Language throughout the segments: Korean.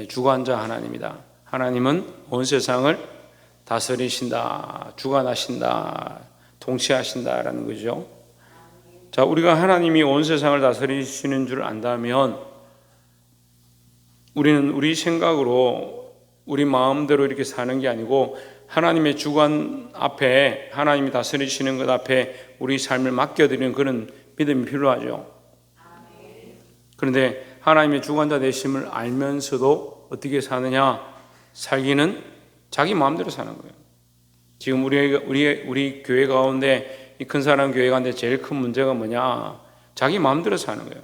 주관자 하나님이다. 하나님은 온 세상을 다스리신다, 주관하신다, 통치하신다라는 거죠. 자, 우리가 하나님이 온 세상을 다스리시는 줄 안다면 우리는 우리 생각으로 우리 마음대로 이렇게 사는 게 아니고 하나님의 주관 앞에, 하나님이 다스리시는 것 앞에 우리 삶을 맡겨드리는 그런 믿음이 필요하죠. 그런데 하나님의 주관자 되심을 알면서도 어떻게 사느냐? 살기는 자기 마음대로 사는 거예요. 지금 우리 교회 가운데, 이 큰 사람 교회 가운데 제일 큰 문제가 뭐냐? 자기 마음대로 사는 거예요.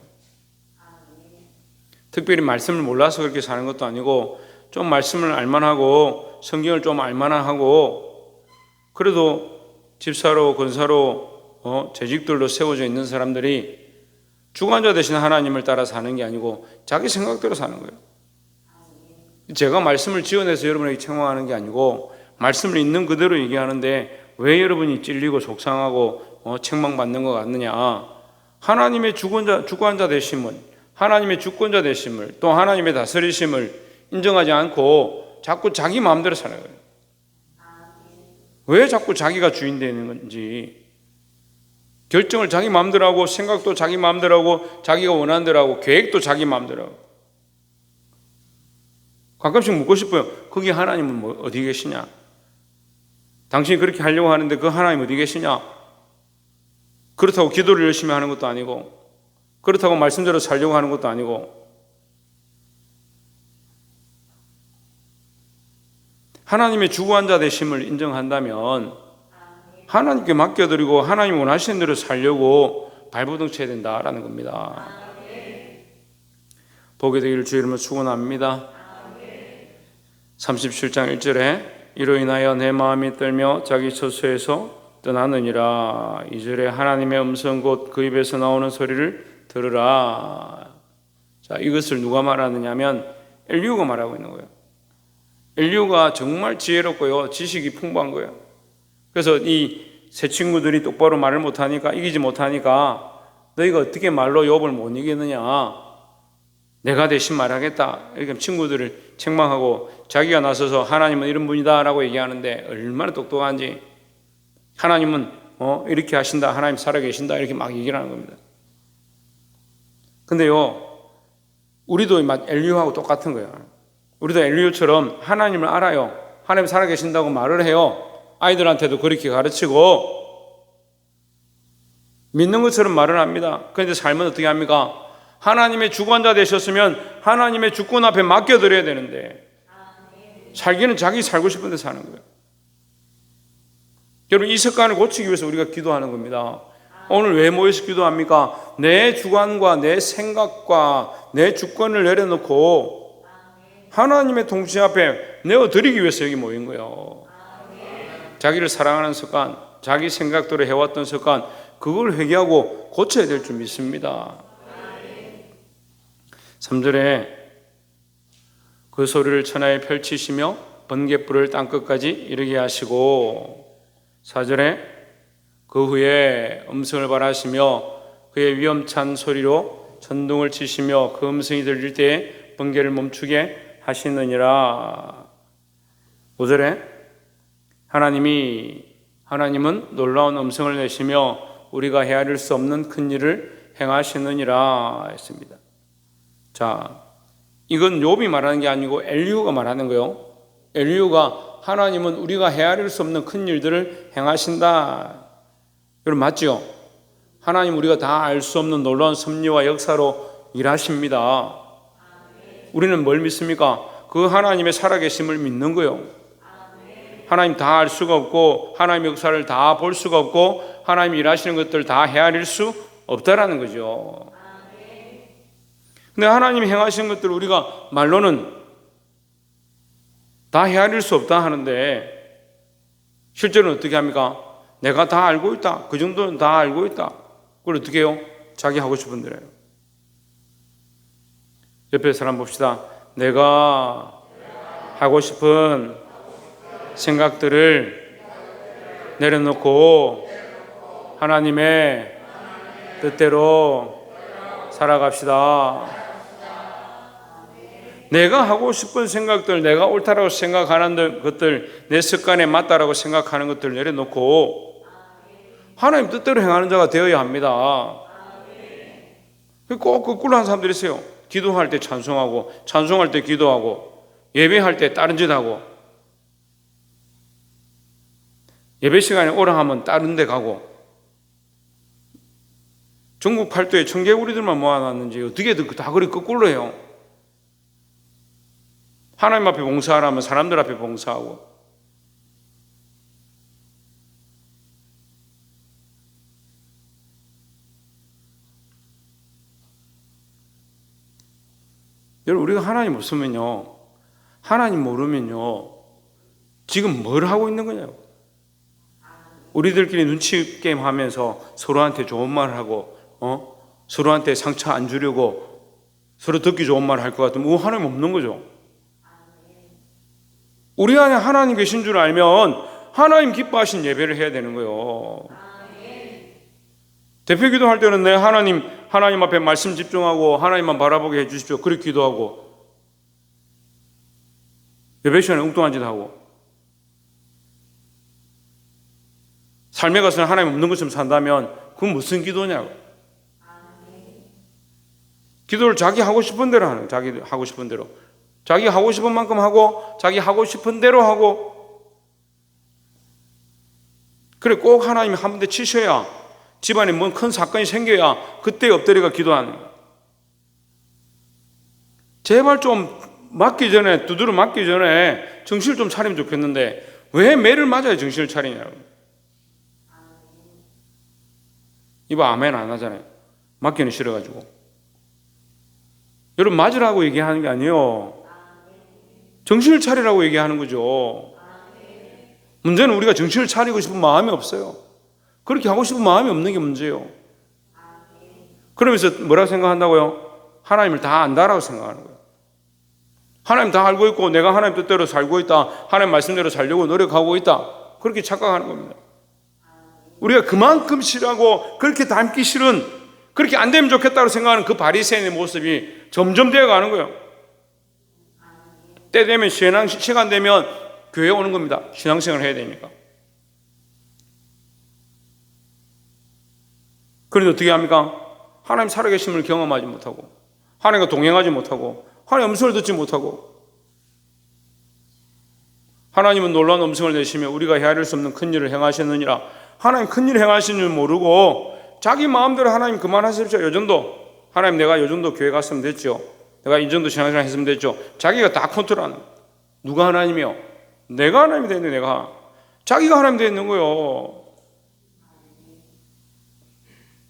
특별히 말씀을 몰라서 그렇게 사는 것도 아니고, 좀 말씀을 알만하고 성경을 좀 알만하고, 그래도 집사로 권사로 재직들로 세워져 있는 사람들이 주관자 되신 하나님을 따라 사는 게 아니고 자기 생각대로 사는 거예요. 제가 말씀을 지어내서 여러분에게 책망하는 게 아니고 말씀을 있는 그대로 얘기하는데 왜 여러분이 찔리고 속상하고 책망받는 것 같느냐? 하나님의 주관자 되심을, 하나님의 주권자 되심을, 또 하나님의 다스리심을 인정하지 않고 자꾸 자기 마음대로 사는 거예요. 왜 자꾸 자기가 주인 되는 건지, 결정을 자기 마음대로 하고, 생각도 자기 마음대로 하고, 자기가 원하는 대로 하고, 계획도 자기 마음대로 하고. 가끔씩 묻고 싶어요. 거기 하나님은 어디 계시냐? 당신이 그렇게 하려고 하는데 그 하나님 어디 계시냐? 그렇다고 기도를 열심히 하는 것도 아니고, 그렇다고 말씀대로 살려고 하는 것도 아니고, 하나님의 주관자 되심을 인정한다면 하나님께 맡겨드리고 하나님 원하시는 대로 살려고 발버둥 쳐야 된다라는 겁니다. 보게 되기를 주의 이름으로 축원합니다. 37장 1절에 이로 인하여 내 마음이 떨며 자기 처소에서 떠나느니라. 2절에 하나님의 음성 곧 그 입에서 나오는 소리를 들으라. 자, 이것을 누가 말하느냐 하면 엘리후가 말하고 있는 거예요. 엘리후가 정말 지혜롭고요, 지식이 풍부한 거예요. 그래서 이 세 친구들이 똑바로 말을 못하니까, 이기지 못하니까 너희가 어떻게 말로 욥을 못 이기느냐, 내가 대신 말하겠다, 이렇게 친구들을 책망하고 자기가 나서서 하나님은 이런 분이다 라고 얘기하는데 얼마나 똑똑한지, 하나님은 이렇게 하신다, 하나님 살아계신다, 이렇게 막 얘기를 하는 겁니다. 근데요, 우리도 엘리후하고 똑같은 거예요. 우리도 엘리후처럼 하나님을 알아요. 하나님 살아계신다고 말을 해요. 아이들한테도 그렇게 가르치고 믿는 것처럼 말을 합니다. 그런데 삶은 어떻게 합니까? 하나님의 주관자 되셨으면 하나님의 주권 앞에 맡겨드려야 되는데 살기는 자기 살고 싶은 데 사는 거예요. 여러분, 이 습관을 고치기 위해서 우리가 기도하는 겁니다. 오늘 왜 모여서 기도합니까? 내 주관과 내 생각과 내 주권을 내려놓고 하나님의 통치 앞에 내어드리기 위해서 여기 모인 거예요. 자기를 사랑하는 습관, 자기 생각대로 해왔던 습관, 그걸 회개하고 고쳐야 될 줄 믿습니다. 3절에 그 소리를 천하에 펼치시며 번갯불을 땅끝까지 이르게 하시고, 4절에 그 후에 음성을 발하시며 그의 위험찬 소리로 천둥을 치시며 그 음성이 들릴 때에 번개를 멈추게 하시느니라. 5절에 하나님은 놀라운 음성을 내시며 우리가 헤아릴 수 없는 큰 일을 행하시느니라 했습니다. 자, 이건 욥이 말하는 게 아니고 엘리후가 말하는 거예요. 엘리후가 하나님은 우리가 헤아릴 수 없는 큰 일들을 행하신다. 여러분 맞죠? 하나님 우리가 다 알 수 없는 놀라운 섭리와 역사로 일하십니다. 우리는 뭘 믿습니까? 그 하나님의 살아계심을 믿는 거예요. 하나님 다 알 수가 없고 하나님의 역사를 다 볼 수가 없고 하나님이 일하시는 것들 다 헤아릴 수 없다라는 거죠. 근데 하나님이 행하시는 것들을 우리가 말로는 다 헤아릴 수 없다 하는데 실제로는 어떻게 합니까? 내가 다 알고 있다, 그 정도는 다 알고 있다. 그걸 어떻게 해요? 자기 하고 싶은 대로 해요. 옆에 사람 봅시다. 내가 하고 싶은 생각들을 내려놓고 하나님의 뜻대로 살아갑시다. 내가 하고 싶은 생각들, 내가 옳다라고 생각하는 것들, 내 습관에 맞다라고 생각하는 것들 내려놓고 하나님 뜻대로 행하는 자가 되어야 합니다. 꼭 거꾸로 하는 사람들이 있어요. 기도할 때 찬송하고, 찬송할 때 기도하고, 예배할 때 다른 짓 하고, 예배 시간에 오라 하면 다른 데 가고, 전국 팔도에 청개구리들만 모아놨는지 어떻게 다 그리 거꾸로 해요. 하나님 앞에 봉사하라면 사람들 앞에 봉사하고, 여러분, 우리가 하나님 없으면요, 하나님 모르면요, 지금 뭘 하고 있는 거냐고. 우리들끼리 눈치 게임 하면서 서로한테 좋은 말 하고, 서로한테 상처 안 주려고 서로 듣기 좋은 말 할 것 같으면 하나님 없는 거죠. 우리 안에 하나님 계신 줄 알면 하나님 기뻐하신 예배를 해야 되는 거예요. 대표 기도할 때는 내 하나님 앞에 말씀 집중하고 하나님만 바라보게 해주십시오. 그렇게 기도하고, 예배 시간에 엉뚱한 짓 하고, 삶에 가서는 하나님 없는 것처럼 산다면 그건 무슨 기도냐고. 기도를 자기 하고 싶은 대로 하는 거예요. 자기 하고 싶은 대로. 자기 하고 싶은 만큼 하고, 자기 하고 싶은 대로 하고. 그래, 꼭 하나님이 한 군데 치셔야, 집안에 뭔 큰 사건이 생겨야 그때 엎드려가 기도하는 거예요. 제발 좀 맞기 전에, 두드려 맞기 전에 정신을 좀 차리면 좋겠는데 왜 매를 맞아야 정신을 차리냐고. 이거 아멘 안 하잖아요. 맞기는 싫어가지고. 여러분, 맞으라고 얘기하는 게 아니에요. 정신을 차리라고 얘기하는 거죠. 문제는 우리가 정신을 차리고 싶은 마음이 없어요. 그렇게 하고 싶은 마음이 없는 게 문제예요. 그러면서 뭐라고 생각한다고요? 하나님을 다 안다라고 생각하는 거예요. 하나님 다 알고 있고 내가 하나님 뜻대로 살고 있다, 하나님 말씀대로 살려고 노력하고 있다, 그렇게 착각하는 겁니다. 우리가 그만큼 싫어하고 그렇게 닮기 싫은, 그렇게 안 되면 좋겠다고 생각하는 그 바리새인의 모습이 점점 되어가는 거예요. 때 되면, 시간 되면 교회 오는 겁니다. 신앙생활을 해야 되니까. 그런데 어떻게 합니까? 하나님 살아계심을 경험하지 못하고, 하나님과 동행하지 못하고, 하나님의 음성을 듣지 못하고, 하나님은 놀라운 음성을 내시며 우리가 헤아릴 수 없는 큰 일을 행하셨느니라. 하나님 큰 일을 행하시는 줄 모르고 자기 마음대로 하나님 그만하십시오. 요 정도, 하나님 내가 요 정도 교회 갔으면 됐죠, 내가 이 정도 신앙생활 했으면 됐죠. 자기가 다 컨트롤하는. 누가 하나님이요? 내가 하나님이 되는, 내가. 자기가 하나님 되어 있는 거예요.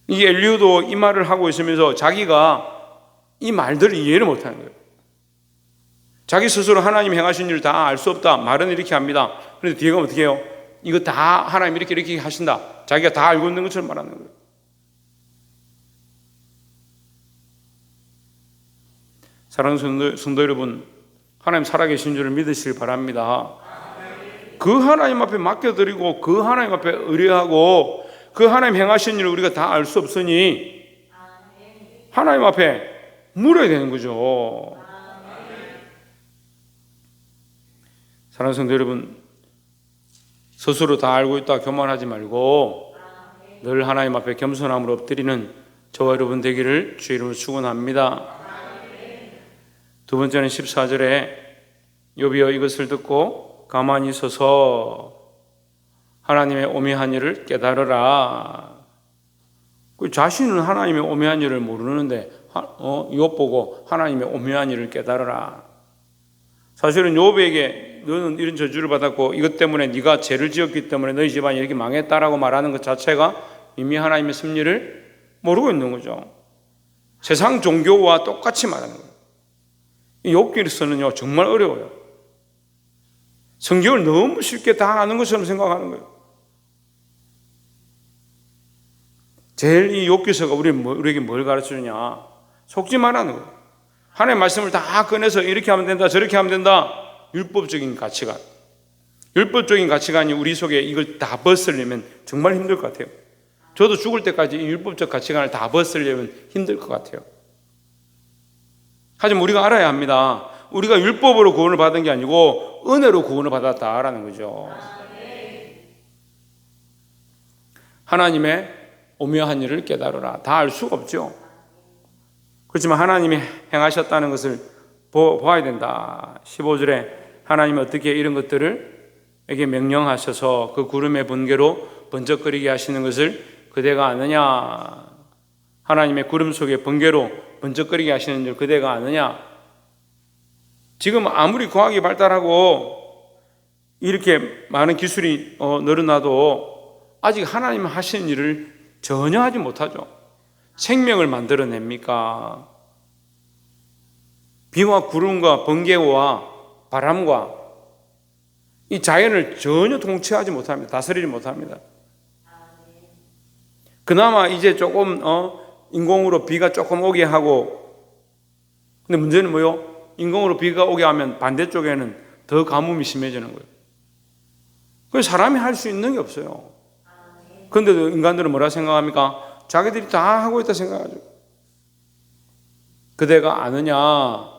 이 엘리후도 이 말을 하고 있으면서 자기가 이 말들을 이해를 못하는 거예요. 자기 스스로 하나님 행하신 일을 다 알 수 없다, 말은 이렇게 합니다. 그런데 뒤에 가면 어떻게 해요? 이거 다 하나님 이렇게 하신다, 자기가 다 알고 있는 것처럼 말하는 거예요. 사랑하는 성도 여러분, 하나님 살아계신 줄을 믿으시길 바랍니다. 그 하나님 앞에 맡겨드리고 그 하나님 앞에 의뢰하고 그 하나님 행하신 일을 우리가 다 알 수 없으니 하나님 앞에 물어야 되는 거죠. 사랑하는 성도 여러분, 스스로 다 알고 있다 교만하지 말고 늘 하나님 앞에 겸손함으로 엎드리는 저와 여러분 되기를 주의 이름으로 축원합니다. 두 번째는 14절에 욥이여 이것을 듣고 가만히 서서 하나님의 오묘한 일을 깨달으라. 자신은 하나님의 오묘한 일을 모르는데 욥 보고 하나님의 오묘한 일을 깨달으라. 사실은 욥에게 너는 이런 저주를 받았고 이것 때문에 네가 죄를 지었기 때문에 너희 집안이 이렇게 망했다라고 말하는 것 자체가 이미 하나님의 섭리를 모르고 있는 거죠. 세상 종교와 똑같이 말하는 거예요. 이 욥기서는요 정말 어려워요. 성경을 너무 쉽게 다 아는 것처럼 생각하는 거예요. 제일 이 욥기서가 우리에게 뭘 가르쳐주냐? 속지 말라는 거예요. 하나님의 말씀을 다 꺼내서 이렇게 하면 된다, 저렇게 하면 된다. 율법적인 가치관. 율법적인 가치관이 우리 속에 이걸 다 벗으려면 정말 힘들 것 같아요. 저도 죽을 때까지 이 율법적 가치관을 다 벗으려면 힘들 것 같아요. 하지만 우리가 알아야 합니다. 우리가 율법으로 구원을 받은 게 아니고 은혜로 구원을 받았다라는 거죠. 하나님의 오묘한 일을 깨달으라. 다 알 수가 없죠. 그렇지만 하나님이 행하셨다는 것을 보아야 된다. 15절에 하나님은 어떻게 이런 것들을 에게 명령하셔서 그 구름의 번개로 번쩍거리게 하시는 것을 그대가 아느냐. 하나님의 구름 속에 번개로 번쩍거리게 하시는 줄 그대가 아느냐. 지금 아무리 과학이 발달하고 이렇게 많은 기술이 늘어나도 아직 하나님 하시는 일을 전혀 하지 못하죠. 생명을 만들어냅니까? 비와 구름과 번개와 바람과 이 자연을 전혀 통치하지 못합니다. 다스리지 못합니다. 그나마 이제 조금 인공으로 비가 조금 오게 하고, 근데 문제는 뭐요? 인공으로 비가 오게 하면 반대쪽에는 더 가뭄이 심해지는 거예요. 그래서 사람이 할 수 있는 게 없어요. 그런데도 인간들은 뭐라 생각합니까? 자기들이 다 하고 있다 생각하죠. 그대가 아느냐?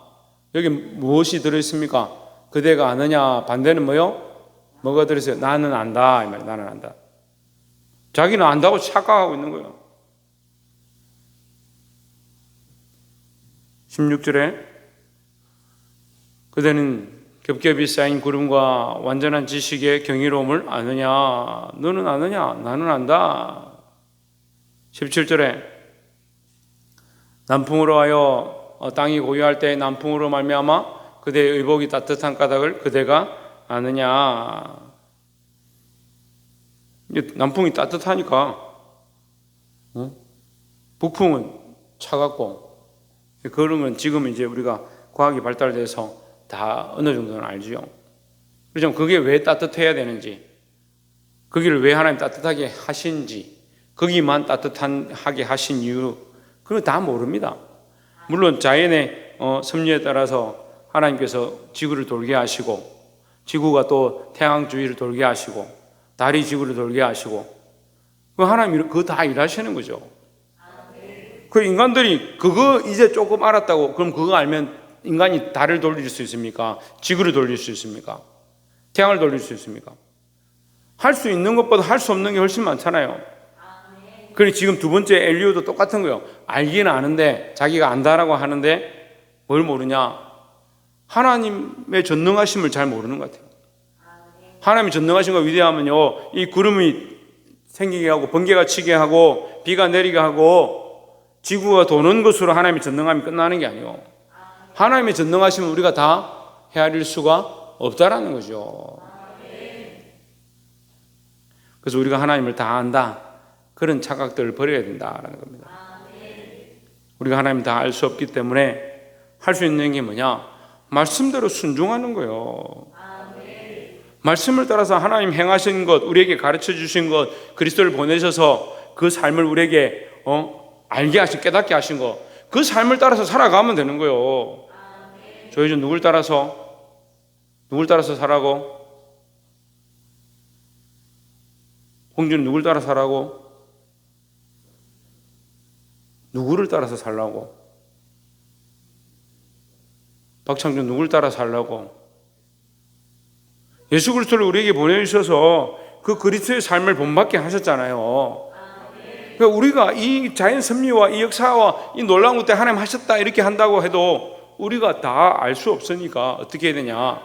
여기 무엇이 들어있습니까? 그대가 아느냐? 반대는 뭐요? 뭐가 들어있어요? 나는 안다. 이 말이에요. 나는 안다. 자기는 안다고 착각하고 있는 거예요. 16절에 그대는 겹겹이 쌓인 구름과 완전한 지식의 경이로움을 아느냐? 너는 아느냐? 나는 안다. 17절에 남풍으로 하여 땅이 고요할 때 남풍으로 말미암아 그대의 의복이 따뜻한 까닭을 그대가 아느냐? 남풍이 따뜻하니까 북풍은 차갑고 그런 건 지금 이제 우리가 과학이 발달돼서 다 어느 정도는 알죠. 그렇지만 그게 왜 따뜻해야 되는지, 거기를 왜 하나님 따뜻하게 하신지, 거기만 따뜻하게 하신 이유, 그건 다 모릅니다. 물론 자연의 섭리에 따라서 하나님께서 지구를 돌게 하시고, 지구가 또 태양 주위를 돌게 하시고, 달이 지구를 돌게 하시고, 그 하나님이 그거 다 일하시는 거죠. 그 인간들이 그거 이제 조금 알았다고, 그럼 그거 알면 인간이 달을 돌릴 수 있습니까? 지구를 돌릴 수 있습니까? 태양을 돌릴 수 있습니까? 할 수 있는 것보다 할 수 없는 게 훨씬 많잖아요. 그리고 지금 두 번째 엘리오도 똑같은 거예요. 알기는 아는데, 자기가 안다라고 하는데 뭘 모르냐? 하나님의 전능하심을 잘 모르는 것 같아요. 하나님이 전능하신 거 위대하면요, 이 구름이 생기게 하고 번개가 치게 하고 비가 내리게 하고 지구가 도는 것으로 하나님의 전능함이 끝나는 게 아니에요. 하나님의 전능하심은 우리가 다 헤아릴 수가 없다라는 거죠. 그래서 우리가 하나님을 다 안다, 그런 착각들을 버려야 된다라는 겁니다. 우리가 하나님을 다 알 수 없기 때문에 할 수 있는 게 뭐냐? 말씀대로 순종하는 거예요. 말씀을 따라서 하나님 행하신 것, 우리에게 가르쳐 주신 것, 그리스도를 보내셔서 그 삶을 우리에게 알게 하신, 깨닫게 하신 것, 그 삶을 따라서 살아가면 되는 거예요. 저희 누굴 따라서 살라고? 홍준은 누굴 따라 살라고? 누구를 따라서 살라고? 박창준 누굴 따라 살라고? 예수 그리스도를 우리에게 보내주셔서 그 그리스도의 삶을 본받게 하셨잖아요. 그러니까 우리가 이 자연 섭리와 이 역사와 이 놀라운 것들 하나님 하셨다 이렇게 한다고 해도 우리가 다 알 수 없으니까 어떻게 해야 되냐?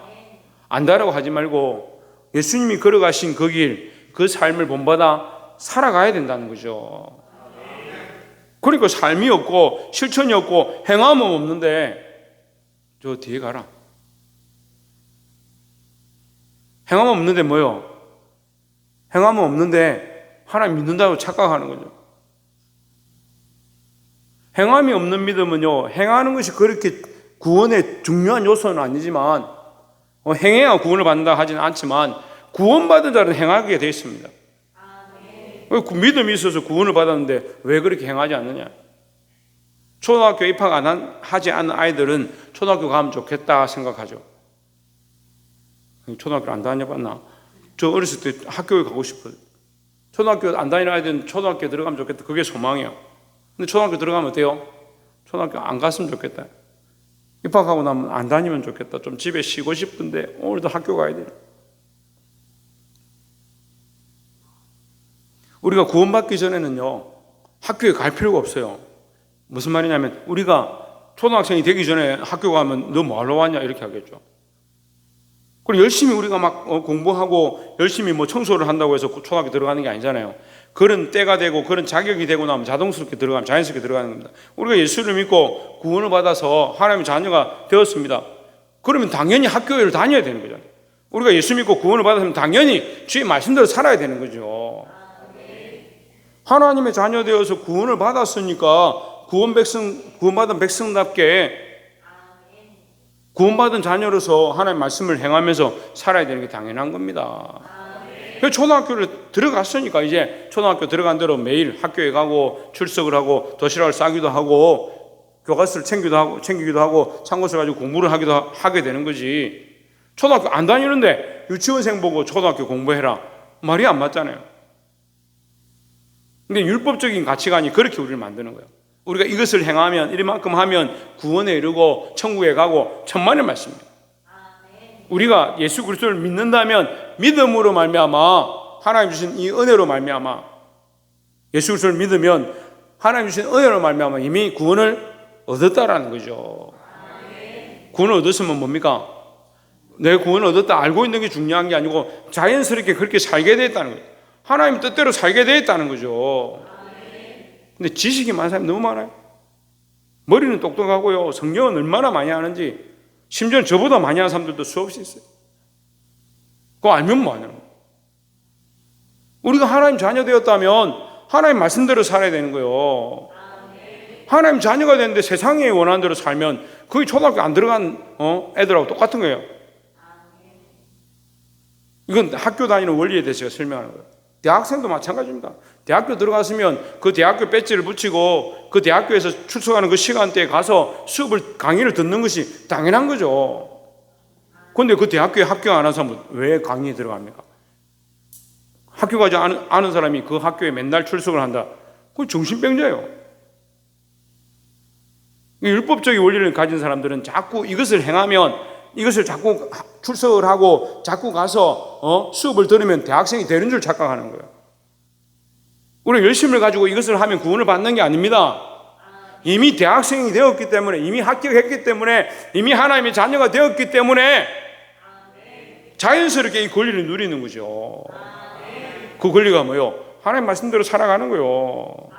안다라고 하지 말고 예수님이 걸어가신 그 길, 그 삶을 본받아 살아가야 된다는 거죠. 그러니까 삶이 없고 실천이 없고 행함은 없는데, 저 뒤에 가라. 행함은 없는데 뭐요? 행함은 없는데 하나님 믿는다고 착각하는 거죠. 행함이 없는 믿음은요, 행하는 것이 그렇게 구원의 중요한 요소는 아니지만, 행해야 구원을 받는다 하지는 않지만 구원받은 자는 행하게 되어 있습니다. 믿음이 있어서 구원을 받았는데 왜 그렇게 행하지 않느냐? 초등학교 입학 하지 않은 아이들은 초등학교 가면 좋겠다 생각하죠. 초등학교 안 다녀봤나? 저 어렸을 때 학교에 가고 싶어요. 초등학교 안 다니는 아이들은 초등학교 들어가면 좋겠다, 그게 소망이에요. 근데 초등학교 들어가면 어때요? 초등학교 안 갔으면 좋겠다. 입학하고 나면 안 다니면 좋겠다. 좀 집에 쉬고 싶은데 오늘도 학교 가야 돼. 우리가 구원받기 전에는요, 학교에 갈 필요가 없어요. 무슨 말이냐면 우리가 초등학생이 되기 전에 학교 가면 너 뭐하러 왔냐 이렇게 하겠죠. 그리고 열심히 우리가 막 공부하고 열심히 뭐 청소를 한다고 해서 초등학교 들어가는 게 아니잖아요. 그런 때가 되고 그런 자격이 되고 나면 자동스럽게 들어가면 자연스럽게 들어가는 겁니다. 우리가 예수를 믿고 구원을 받아서 하나님의 자녀가 되었습니다. 그러면 당연히 학교를 다녀야 되는 거잖아요. 우리가 예수 믿고 구원을 받았으면 당연히 주의 말씀대로 살아야 되는 거죠. 하나님의 자녀 되어서 구원을 받았으니까 구원받은 백성답게 구원받은 자녀로서 하나님의 말씀을 행하면서 살아야 되는 게 당연한 겁니다. 초등학교를 들어갔으니까 이제 초등학교 들어간 대로 매일 학교에 가고 출석을 하고 도시락을 싸기도 하고 교과서를 챙기기도 하고 참고서 가지고 공부를 하게 되는 거지. 초등학교 안 다니는데 유치원생 보고 초등학교 공부해라. 말이 안 맞잖아요. 근데 율법적인 가치관이 그렇게 우리를 만드는 거예요. 우리가 이것을 행하면 이만큼 하면 구원에 이르고 천국에 가고 천만의 말씀입니다. 우리가 예수 그리스도를 믿는다면 믿음으로 말미암아 하나님 주신 이 은혜로 말미암아 예수 그리스도를 믿으면 하나님 주신 은혜로 말미암아 이미 구원을 얻었다라는 거죠. 구원을 얻었으면 뭡니까? 내 구원을 얻었다 알고 있는 게 중요한 게 아니고 자연스럽게 그렇게 살게 되었다는 거예요. 하나님 뜻대로 살게 되었다는 거죠. 근데 지식이 많은 사람이 너무 많아요. 머리는 똑똑하고요. 성경은 얼마나 많이 아는지 심지어 저보다 많이 하는 사람들도 수없이 있어요. 그거 알면 뭐하냐는 거예요. 우리가 하나님 자녀 되었다면 하나님 말씀대로 살아야 되는 거예요. 하나님 자녀가 되는데 세상에 원하는 대로 살면 거의 초등학교 안 들어간 애들하고 똑같은 거예요. 이건 학교 다니는 원리에 대해서 제가 설명하는 거예요. 대학생도 마찬가지입니다. 대학교 들어갔으면 그 대학교 배지를 붙이고 그 대학교에서 출석하는 그 시간대에 가서 강의를 듣는 것이 당연한 거죠. 그런데 그 대학교에 합격 안 하는 사람은 왜 강의에 들어갑니까? 학교 가지 않은 사람이 그 학교에 맨날 출석을 한다. 그건 정신병자예요. 율법적인 원리를 가진 사람들은 자꾸 이것을 행하면 이것을 자꾸 출석을 하고 자꾸 가서 수업을 들으면 대학생이 되는 줄 착각하는 거예요. 우리가 열심을 가지고 이것을 하면 구원을 받는 게 아닙니다. 이미 대학생이 되었기 때문에 이미 합격했기 때문에 이미 하나님의 자녀가 되었기 때문에 자연스럽게 이 권리를 누리는 거죠. 그 권리가 뭐예요? 하나님 말씀대로 살아가는 거예요.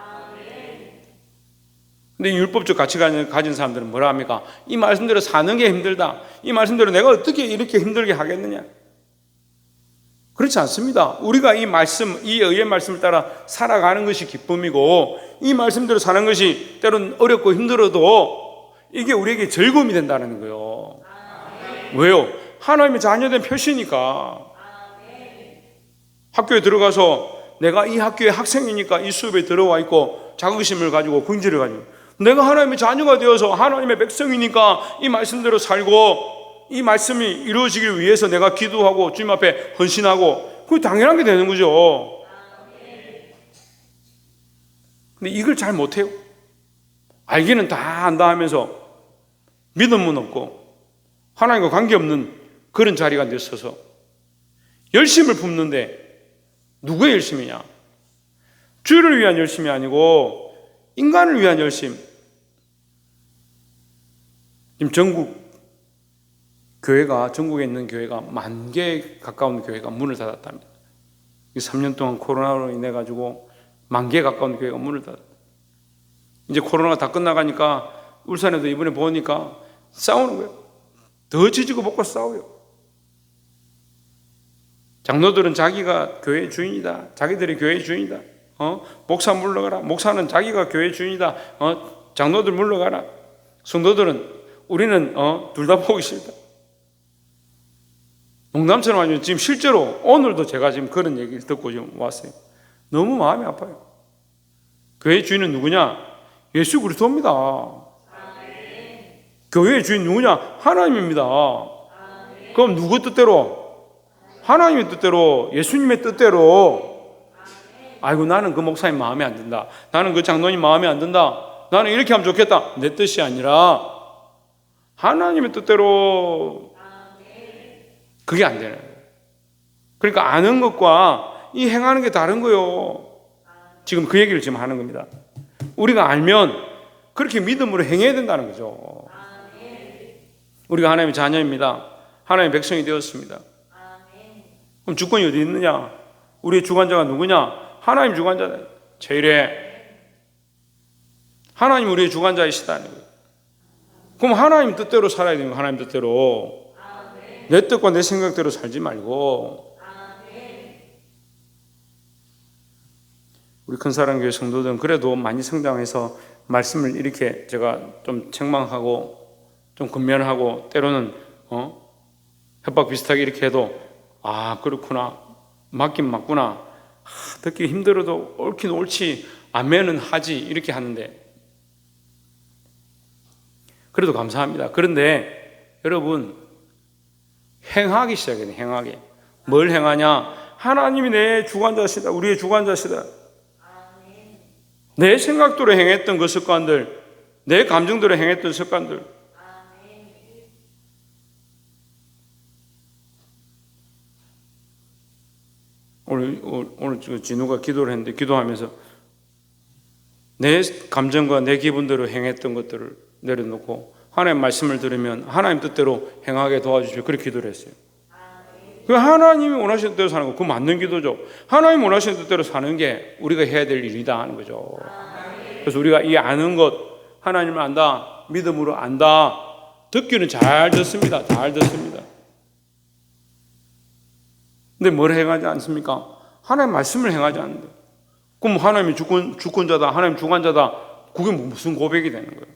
근데 율법적 가치관을 가진 사람들은 뭐라 합니까? 이 말씀대로 사는 게 힘들다. 이 말씀대로 내가 어떻게 이렇게 힘들게 하겠느냐? 그렇지 않습니다. 우리가 이 의의 말씀을 따라 살아가는 것이 기쁨이고 이 말씀대로 사는 것이 때론 어렵고 힘들어도 이게 우리에게 즐거움이 된다는 거예요. 왜요? 하나님의 자녀된 표시니까. 학교에 들어가서 내가 이 학교의 학생이니까 이 수업에 들어와 있고 자긍심을 가지고 긍지를 가지고 내가 하나님의 자녀가 되어서 하나님의 백성이니까 이 말씀대로 살고 이 말씀이 이루어지길 위해서 내가 기도하고 주님 앞에 헌신하고 그게 당연한 게 되는 거죠. 근데 이걸 잘 못해요. 알기는 다 안다 하면서 믿음은 없고 하나님과 관계없는 그런 자리가 됐어서 열심을 품는데 누구의 열심이냐? 주를 위한 열심이 아니고 인간을 위한 열심. 지금 전국에 있는 교회가 10,000개 가까운 교회가 문을 닫았답니다. 3년 동안 코로나로 인해 가지고 10,000개 가까운 교회가 문을 닫았다. 이제 코로나가 다 끝나가니까 울산에도 이번에 보니까 싸우는 거예요. 더 지지고 볶고 싸워요. 장로들은 자기가 교회의 주인이다. 자기들이 교회의 주인이다. 목사 물러가라. 목사는 자기가 교회의 주인이다. 장로들 물러가라. 성도들은 우리는 둘 다 보기 싫다. 농담처럼 아니면 지금 실제로 오늘도 제가 지금 그런 얘기를 듣고 지금 왔어요. 너무 마음이 아파요. 교회의 주인은 누구냐? 예수 그리스도입니다. 교회의 주인 누구냐? 하나님입니다. 그럼 누구 뜻대로? 하나님의 뜻대로, 예수님의 뜻대로. 아이고 나는 그 목사님 마음에 안 든다. 나는 그 장로님 마음에 안 든다. 나는 이렇게 하면 좋겠다. 내 뜻이 아니라 하나님의 뜻대로 그게 안 되는 거예요. 그러니까 아는 것과 이 행하는 게 다른 거예요. 지금 그 얘기를 지금 하는 겁니다. 우리가 알면 그렇게 믿음으로 행해야 된다는 거죠. 우리가 하나님의 자녀입니다. 하나님의 백성이 되었습니다. 그럼 주권이 어디 있느냐? 우리의 주관자가 누구냐? 하나님 주관자다. 제1회 하나님 우리의 주관자이시다는 거예요. 그럼 하나님 뜻대로 살아야 되는 거예요. 하나님 뜻대로. 내 뜻과 내 생각대로 살지 말고. 우리 큰사랑교회 성도들은 그래도 많이 성장해서 말씀을 이렇게 제가 좀 책망하고 좀 근면하고 때로는 협박 비슷하게 이렇게 해도 아 그렇구나, 맞긴 맞구나, 듣기 힘들어도 옳긴 옳지, 아멘은 하지, 이렇게 하는데 그래도 감사합니다. 그런데 여러분 행하기 시작해야 돼요. 행하기. 뭘 행하냐? 하나님이 내 주관자시다. 우리의 주관자시다. 내 생각대로 행했던 그 습관들, 내 감정대로 행했던 습관들, 오늘 진우가 기도를 했는데 기도하면서 내 감정과 내 기분대로 행했던 것들을 내려놓고 하나님 말씀을 들으면 하나님 뜻대로 행하게 도와주시고 그렇게 기도를 했어요. 그 하나님이 원하시는 뜻대로 사는 거, 그 맞는 기도죠. 하나님 원하시는 뜻대로 사는 게 우리가 해야 될 일이다 하는 거죠. 그래서 우리가 이 아는 것, 하나님을 안다, 믿음으로 안다, 듣기는 잘 듣습니다. 잘 듣습니다. 근데 뭘 행하지 않습니까? 하나님 말씀을 행하지 않는다. 그럼 하나님이 주권자다, 하나님 주관자다, 그게 무슨 고백이 되는 거예요?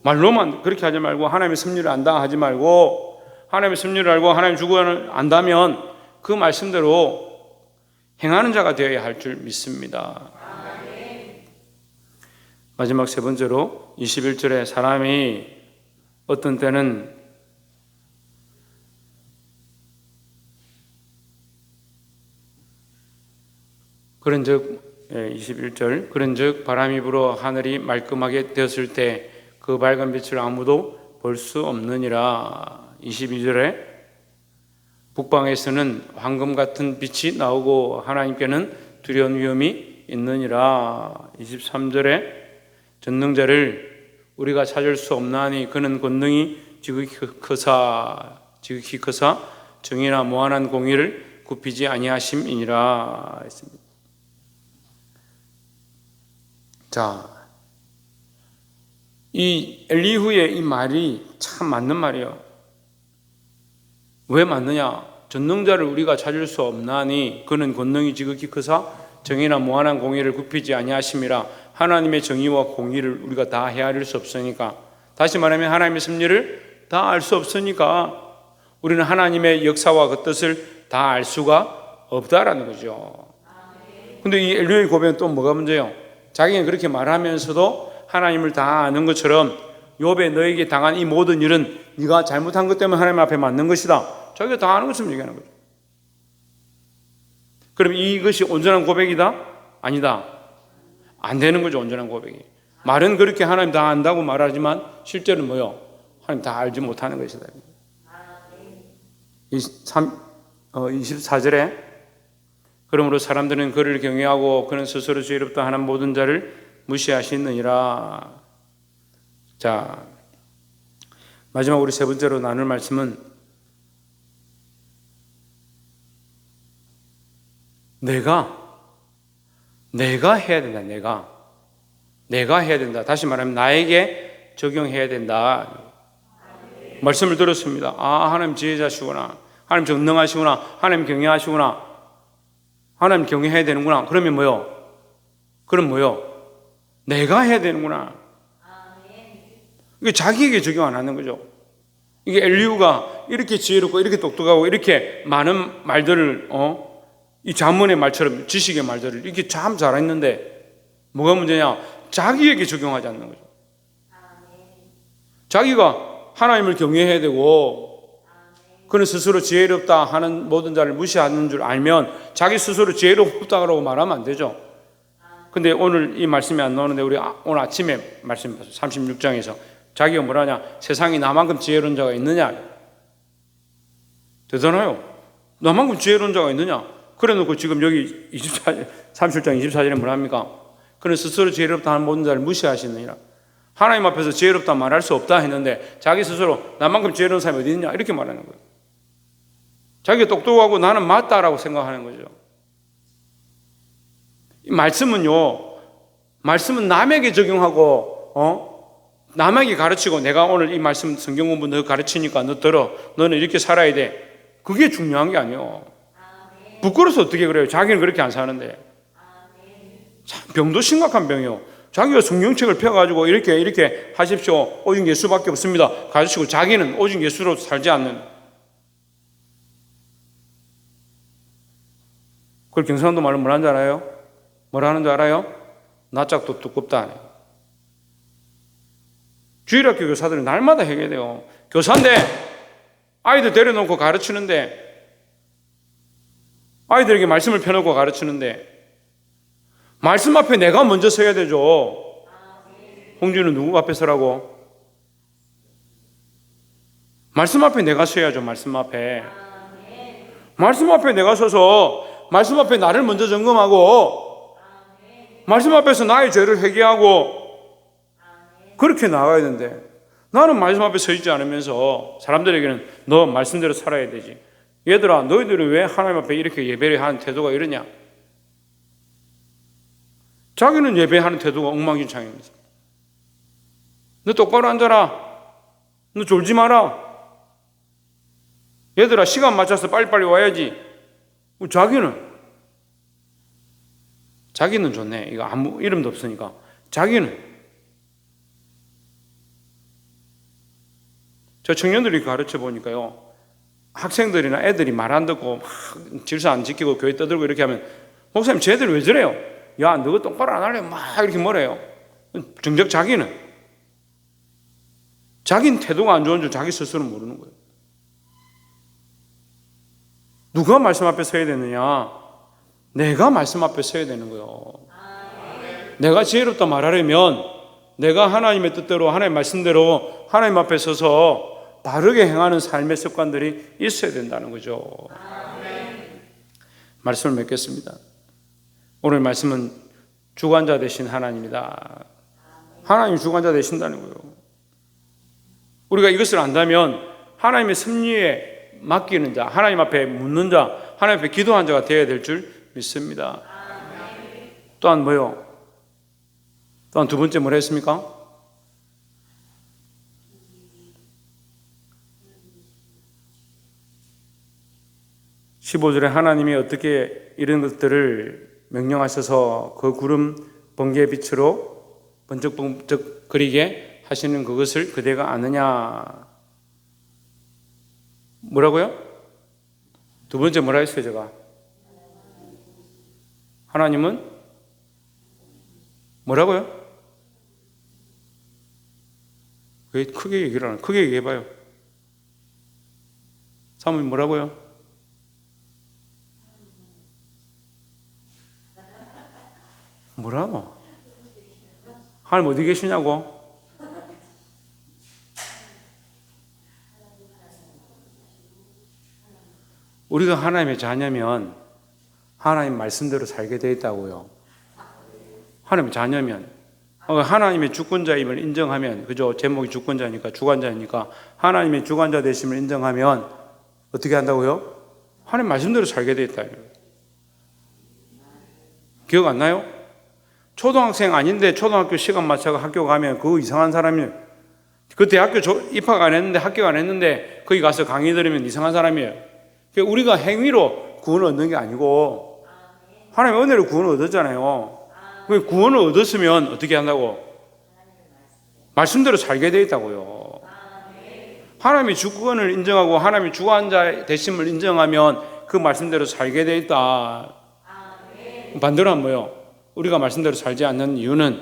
말로만 그렇게 하지 말고 하나님의 섭리를 안다 하지 말고 하나님의 섭리를 알고 하나님 주권을 안다면 그 말씀대로 행하는 자가 되어야 할 줄 믿습니다. 마지막 세 번째로 21절에 사람이 어떤 때는 그런즉 21절 그런즉 바람이 불어 하늘이 말끔하게 되었을 때 그 밝은 빛을 아무도 볼 수 없느니라. 22절에 북방에서는 황금 같은 빛이 나오고 하나님께는 두려운 위험이 있느니라. 23절에 전능자를 우리가 찾을 수 없나니 그는 권능이 지극히 크사 정의나 무한한 공의를 굽히지 아니하심이니라 했습니다. 자, 이 엘리후의 이 말이 참 맞는 말이에요. 왜 맞느냐? 전능자를 우리가 찾을 수 없나니 그는 권능이 지극히 크사 정의나 무한한 공의를 굽히지 아니하심이라. 하나님의 정의와 공의를 우리가 다 헤아릴 수 없으니까, 다시 말하면 하나님의 섭리를 다 알 수 없으니까 우리는 하나님의 역사와 그 뜻을 다 알 수가 없다라는 거죠. 근데 이 엘리후의 고백은 또 뭐가 문제예요? 자기는 그렇게 말하면서도 하나님을 다 아는 것처럼 욥에 너에게 당한 이 모든 일은 네가 잘못한 것 때문에 하나님 앞에 맞는 것이다, 자기가 다 아는 것처럼 얘기하는 거죠. 그럼 이것이 온전한 고백이다? 아니다. 안 되는 거죠. 온전한 고백이. 말은 그렇게 하나님 다 안다고 말하지만 실제는 뭐요? 하나님 다 알지 못하는 것이다. 24절에 그러므로 사람들은 그를 경외하고 그는 스스로 죄롭다 하는 모든 자를 무시하시느니라. 자, 마지막 우리 세 번째로 나눌 말씀은 내가 해야 된다. 내가 해야 된다. 다시 말하면 나에게 적용해야 된다. 말씀을 들었습니다. 아, 하나님 지혜자시구나, 하나님 전능하시구나, 하나님 경외하시구나, 하나님 경외해야 되는구나. 그러면 뭐요? 그럼 뭐요? 내가 해야 되는구나. 이게 자기에게 적용 안 하는 거죠. 이게 엘리후가 이렇게 지혜롭고 이렇게 똑똑하고 이렇게 많은 말들을 이 잠언의 말처럼 지식의 말들을 이렇게 참 잘했는데 뭐가 문제냐? 자기에게 적용하지 않는 거죠. 자기가 하나님을 경외해야 되고 그는 스스로 지혜롭다 하는 모든 자를 무시하는 줄 알면 자기 스스로 지혜롭다고 말하면 안 되죠. 근데 오늘 이 말씀이 안 나오는데 우리 오늘 아침에 말씀 36장에서 자기가 뭐라냐? 세상에 나만큼 지혜로운 자가 있느냐? 되잖아요. 나만큼 지혜로운 자가 있느냐? 그래 놓고 지금 여기 37장 24절에 뭐라 합니까? 그는 스스로 지혜롭다 하는 모든 자를 무시하시느니라. 하나님 앞에서 지혜롭다 말할 수 없다 했는데 자기 스스로 나만큼 지혜로운 사람이 어디 있냐? 이렇게 말하는 거예요. 자기가 똑똑하고 나는 맞다라고 생각하는 거죠. 이 말씀은 남에게 적용하고 남에게 가르치고 내가 오늘 이 말씀 성경 공부 너 가르치니까 너 들어. 너는 이렇게 살아야 돼. 그게 중요한 게 아니에요. 부끄러워서 어떻게 그래요? 자기는 그렇게 안 사는데. 참 병도 심각한 병이요. 자기가 성경책을 펴가지고 이렇게 하십시오. 오직 예수밖에 없습니다. 가르치고 자기는 오직 예수로 살지 않는. 그걸 경상도 말로 뭐라는 줄 알아요? 뭐라는 줄 알아요? 낯짝도 두껍다. 주일학교 교사들은 날마다 해야 돼요. 교사인데 아이들 데려놓고 가르치는데 아이들에게 말씀을 펴놓고 가르치는데 말씀 앞에 내가 먼저 서야 되죠. 홍주는 누구 앞에 서라고? 말씀 앞에 내가 서야죠. 말씀 앞에 내가 서서 말씀 앞에 나를 먼저 점검하고 말씀 앞에서 나의 죄를 회개하고 그렇게 나가야 되는데 나는 말씀 앞에 서 있지 않으면서 사람들에게는 너 말씀대로 살아야 되지. 얘들아 너희들은 왜 하나님 앞에 이렇게 예배를 하는 태도가 이러냐? 자기는 예배하는 태도가 엉망진창입니다. 너 똑바로 앉아라. 너 졸지 마라. 얘들아 시간 맞춰서 빨리빨리 와야지. 자기는 좋네. 이거 아무 이름도 없으니까. 자기는 저 청년들이 가르쳐 보니까요. 학생들이나 애들이 말 안 듣고 막 질서 안 지키고 교회 떠들고 이렇게 하면 목사님 쟤들 왜 저래요? 야 너가 똑바로 안 할래? 막 이렇게 뭐래요. 정작 자기는 태도가 안 좋은 줄 자기 스스로 모르는 거예요. 누가 말씀 앞에 서야 되느냐? 내가 말씀 앞에 서야 되는 거예요. 내가 지혜롭다 말하려면 내가 하나님의 뜻대로 하나님의 말씀대로 하나님 앞에 서서 바르게 행하는 삶의 습관들이 있어야 된다는 거죠. 말씀을 맺겠습니다. 오늘 말씀은 주관자 되신 하나님이다. 하나님이 주관자 되신다는 거예요. 우리가 이것을 안다면 하나님의 섭리에 맡기는 자, 하나님 앞에 묻는 자, 하나님 앞에 기도한 자가 되어야 될 줄 믿습니다. 또한 뭐요? 또한 두 번째 뭐라 했습니까? 15절에 하나님이 어떻게 이런 것들을 명령하셔서 그 구름 번개의 빛으로 번쩍번쩍 거리게 하시는 그것을 그대가 아느냐? 뭐라고요? 두 번째 뭐라 했어요 제가? 하나님은 뭐라고요? 왜 크게 얘기를 안 해요? 크게 얘기해봐요. 사모님 뭐라고요? 뭐라고? 하나님 어디 계시냐고? 우리가 하나님의 자녀면 하나님 말씀대로 살게 되어 있다고요. 하나님의 자녀면 하나님의 주권자임을 인정하면, 그죠? 제목이 주권자니까 주관자니까 하나님의 주관자 되심을 인정하면 어떻게 한다고요? 하나님 말씀대로 살게 되어 있다. 기억 안 나요? 초등학생 아닌데 초등학교 시간 맞춰서 학교 가면 그거 이상한 사람이에요. 그 대학교 입학 안 했는데 합격 안 했는데 거기 가서 강의 들으면 이상한 사람이에요. 그러니까 우리가 행위로 구원을 얻는 게 아니고 하나님의 은혜로 구원을 얻었잖아요. 구원을 얻었으면 어떻게 한다고? 말씀대로 살게 되어 있다고요. 하나님의 주권을 인정하고 하나님의 주관자 되심을 인정하면 그 말씀대로 살게 되어 있다. 반대로 하면 뭐요? 우리가 말씀대로 살지 않는 이유는,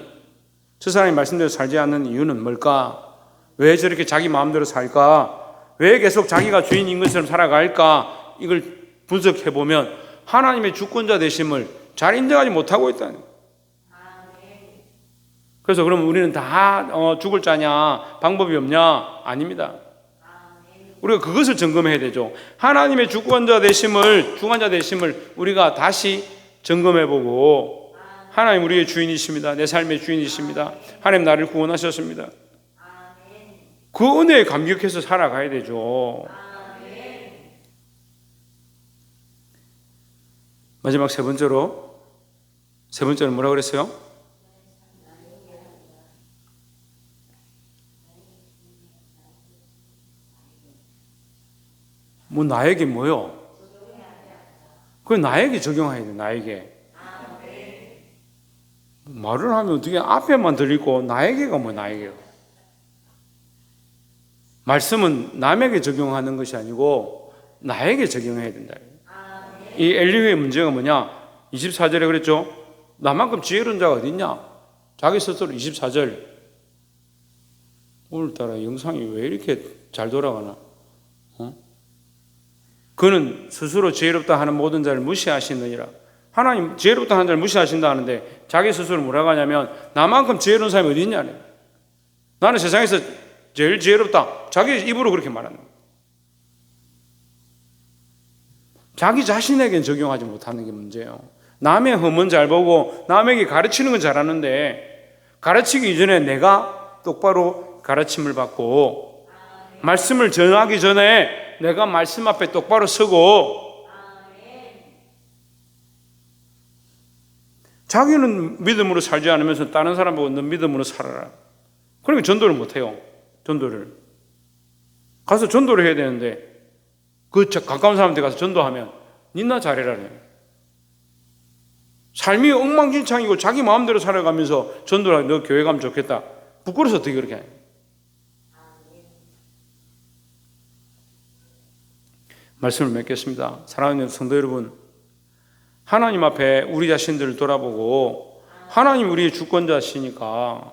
저 사람이 말씀대로 살지 않는 이유는 뭘까? 왜 저렇게 자기 마음대로 살까? 왜 계속 자기가 주인인 것처럼 살아갈까? 이걸 분석해보면 하나님의 주권자 되심을 잘 인정하지 못하고 있다는 거예요. 그래서 그러면 우리는 다 죽을 자냐, 방법이 없냐? 아닙니다. 우리가 그것을 점검해야 되죠. 하나님의 주권자 되심을 우리가 다시 점검해보고, 하나님 우리의 주인이십니다. 내 삶의 주인이십니다. 하나님 나를 구원하셨습니다. 그 은혜에 감격해서 살아가야 되죠. 마지막 세 번째는 뭐라고 그랬어요? 뭐 나에게 뭐요? 그 나에게 적용해야 돼. 나에게. 말을 하면 어떻게 앞에만 들리고 나에게가 뭐 나에게요? 말씀은 남에게 적용하는 것이 아니고 나에게 적용해야 된다. 이 엘리후의 문제가 뭐냐? 24절에 그랬죠. 나만큼 지혜로운 자가 어디 있냐? 자기 스스로 24절. 오늘따라 영상이 왜 이렇게 잘 돌아가나? 그는 스스로 지혜롭다 하는 모든 자를 무시하시느니라. 하나님 지혜롭다 하는 자를 무시하신다 하는데 자기 스스로 뭐라고 하냐면 나만큼 지혜로운 사람이 어디 있냐네. 나는 세상에서 제일 지혜롭다. 자기 입으로 그렇게 말하는 거예요. 자기 자신에겐 적용하지 못하는 게 문제예요. 남의 흠은 잘 보고 남에게 가르치는 건 잘하는데 가르치기 이전에 내가 똑바로 가르침을 받고 말씀을 전하기 전에 내가 말씀 앞에 똑바로 서고 자기는 믿음으로 살지 않으면서 다른 사람 보고 너 믿음으로 살아라. 그러니까 전도를 못해요. 전도를 가서 전도를 해야 되는데 그 가까운 사람한테 가서 전도하면 니나 잘해라네. 삶이 엉망진창이고 자기 마음대로 살아가면서 전도를 하면 너 교회 가면 좋겠다. 부끄러워서 어떻게 그렇게 하냐. 말씀을 맺겠습니다. 사랑하는 성도 여러분, 하나님 앞에 우리 자신들을 돌아보고 하나님 우리의 주권자시니까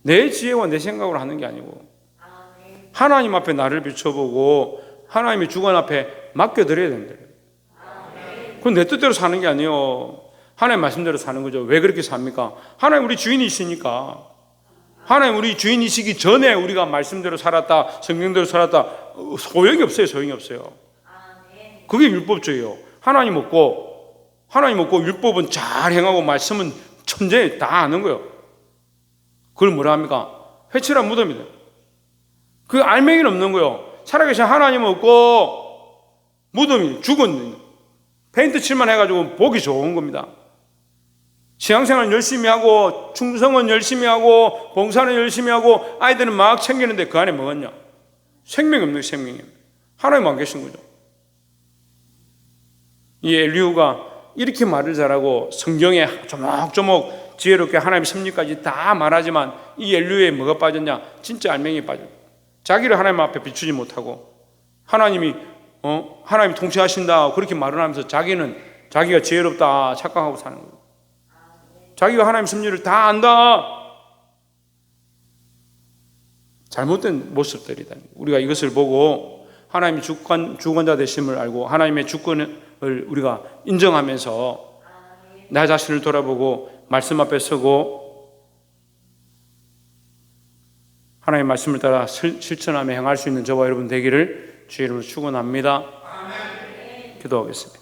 내 지혜와 내 생각으로 하는 게 아니고 하나님 앞에 나를 비춰보고 하나님의 주권 앞에 맡겨드려야 된다. 그건 내 뜻대로 사는 게 아니에요. 하나님 말씀대로 사는 거죠. 왜 그렇게 삽니까? 하나님 우리 주인이시니까. 하나님 우리 주인이시기 전에 우리가 말씀대로 살았다, 성경대로 살았다, 소용이 없어요. 그게 율법주의예요. 하나님 없고 율법은 잘 행하고 말씀은 천재 다 아는 거예요. 그걸 뭐라 합니까? 회칠한 무덤이다. 그 알맹이는 없는 거예요. 살아계신 하나님 없고 무덤이 죽은 페인트 칠만 해가지고 보기 좋은 겁니다. 신앙생활 열심히 하고 충성은 열심히 하고 봉사는 열심히 하고 아이들은 막 챙기는데 그 안에 뭐겠냐? 생명이 없는 생명이 하나님 안 계신 거죠. 이 엘리후가 이렇게 말을 잘하고 성경에 조목조목 지혜롭게 하나님 섭리까지 다 말하지만 이 엘리후에 뭐가 빠졌냐? 진짜 알맹이 빠졌어요. 자기를 하나님 앞에 비추지 못하고 하나님이 통치하신다 그렇게 말을 하면서 자기가 지혜롭다 착각하고 사는 거예요. 자기가 하나님 섭리를 다 안다. 잘못된 모습들이다. 우리가 이것을 보고 하나님의 주권자 되심을 알고 하나님의 주권을 우리가 인정하면서 나 자신을 돌아보고 말씀 앞에 서고 하나님의 말씀을 따라 실천하며 행할 수 있는 저와 여러분 되기를 주의 이름으로 축원합니다. 기도하겠습니다.